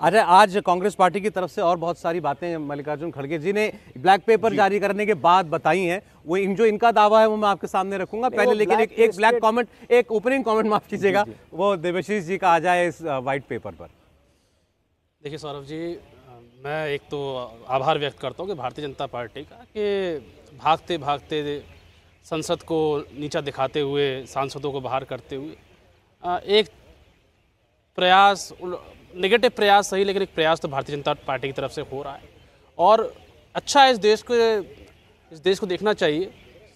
अच्छा, आज कांग्रेस पार्टी की तरफ से और बहुत सारी बातें मल्लिकार्जुन खड़गे जी ने ब्लैक पेपर जारी करने के बाद बताई हैं। वो जो इनका दावा है वो मैं आपके सामने रखूंगा पहले, लेकिन एक ब्लैक कमेंट, एक ओपनिंग कमेंट माफ कीजिएगा, वो देवाशीष जी का आ जाए इस व्हाइट पेपर पर। देखिए सौरभ जी, मैं एक तो आभार व्यक्त करता हूँ कि भारतीय जनता पार्टी का, कि भागते भागते संसद को नीचा दिखाते हुए, सांसदों को बाहर करते हुए एक प्रयास, नेगेटिव प्रयास सही, लेकिन एक प्रयास तो भारतीय जनता पार्टी की तरफ से हो रहा है और अच्छा है। इस देश को देखना चाहिए।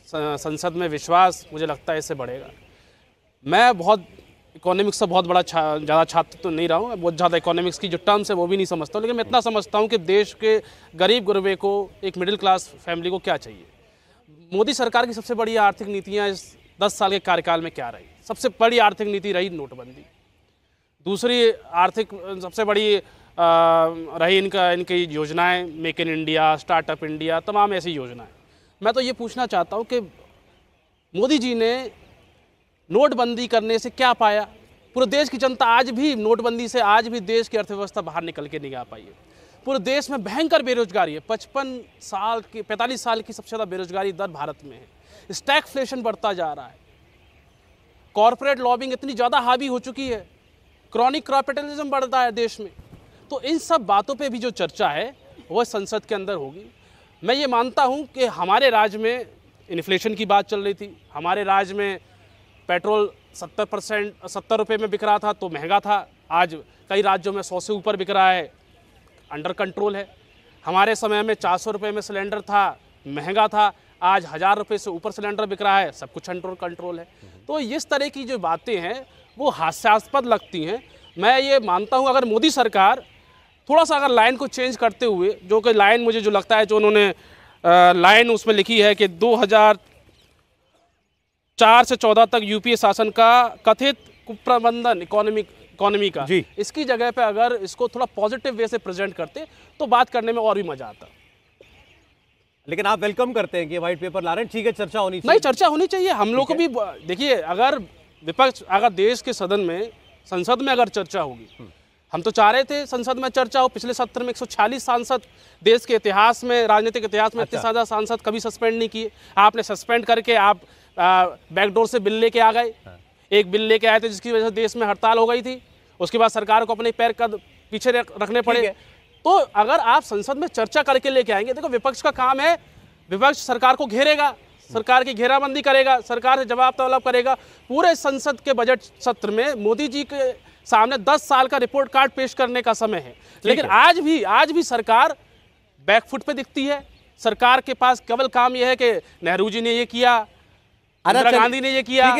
संसद में विश्वास मुझे लगता है इससे बढ़ेगा। मैं बहुत इकोनॉमिक्स से बहुत बड़ा ज़्यादा छात्र तो नहीं रहा हूँ, बहुत ज़्यादा इकोनॉमिक्स की जो टर्म्स है वो भी नहीं समझता हूँ, लेकिन मैं इतना समझता हूँ कि देश के गरीब गुरबे को, एक मिडिल क्लास फैमिली को क्या चाहिए। मोदी सरकार की सबसे बड़ी आर्थिक नीतियाँ इस 10 साल के कार्यकाल में क्या रही? सबसे बड़ी आर्थिक नीति रही नोटबंदी। दूसरी आर्थिक सबसे बड़ी रही इनकी योजनाएं, make in India, startup India, तमाम ऐसी योजनाएं। मैं तो ये पूछना चाहता हूं कि मोदी जी ने नोटबंदी करने से क्या पाया? पूरे देश की जनता आज भी नोटबंदी से, आज भी देश की अर्थव्यवस्था बाहर निकल के नहीं आ पाई है। पूरे देश में भयंकर बेरोजगारी है। 45 साल की सबसे ज़्यादा बेरोजगारी दर भारत में है। स्टैगफ्लेशन बढ़ता जा रहा है। कॉरपोरेट लॉबिंग इतनी ज़्यादा हावी हो चुकी है। क्रॉनिक कैपिटलिज्म बढ़ता है देश में। तो इन सब बातों पे भी जो चर्चा है वह संसद के अंदर होगी। मैं ये मानता हूँ कि हमारे राज्य में इन्फ्लेशन की बात चल रही थी। हमारे राज्य में पेट्रोल 70 रुपये में बिक रहा था तो महंगा था। आज कई राज्यों में 100 से ऊपर बिक रहा है, अंडर कंट्रोल है। हमारे समय में 400 रुपये में सिलेंडर था, महंगा था। आज 1000 रुपये से ऊपर सिलेंडर बिक रहा है, सब कुछ अंडर कंट्रोल है। तो इस तरह की जो बातें हैं वो हास्यास्पद लगती हैं। मैं ये मानता हूँ अगर मोदी सरकार थोड़ा सा अगर लाइन को चेंज करते हुए, जो कि लाइन मुझे जो लगता है, जो उन्होंने लाइन उसमें लिखी है कि 2004 से 14 तक यूपीए शासन का कथित कुप्रबंधन इकोनॉमी का, इसकी जगह पे अगर इसको थोड़ा पॉजिटिव वे से प्रेजेंट करते तो बात करने में और भी मजा आता। लेकिन आप वेलकम करते हैं कि व्हाइट पेपर ला रहे हैं, ठीक है, चर्चा होनी चाहिए। नहीं, चर्चा होनी चाहिए। हम लोग को भी देखिए, अगर विपक्ष, अगर देश के सदन में, संसद में अगर चर्चा होगी, हम तो चाह रहे थे संसद में चर्चा हो। पिछले सत्र में 146 सांसद देश के इतिहास में, राजनीतिक इतिहास में इतने ज़्यादा सांसद कभी सस्पेंड नहीं किए। आपने सस्पेंड करके आप बैकडोर से बिल लेके आ गए। एक बिल लेके आए थे जिसकी वजह से देश में हड़ताल हो गई थी। उसके बाद सरकार को अपने पैर कद पीछे रखने पड़े। तो अगर आप संसद में चर्चा करके लेके आएंगे, देखो विपक्ष का काम है, विपक्ष सरकार को घेरेगा, सरकार की घेराबंदी करेगा, सरकार से जवाब तलब करेगा। पूरे संसद के बजट सत्र में मोदी जी के सामने 10 साल का रिपोर्ट कार्ड पेश करने का समय है। लेकिन आज भी सरकार बैकफुट पे दिखती है। सरकार के पास केवल काम यह है कि नेहरू जी ने ये किया, इंदिरा गांधी ने ये किया।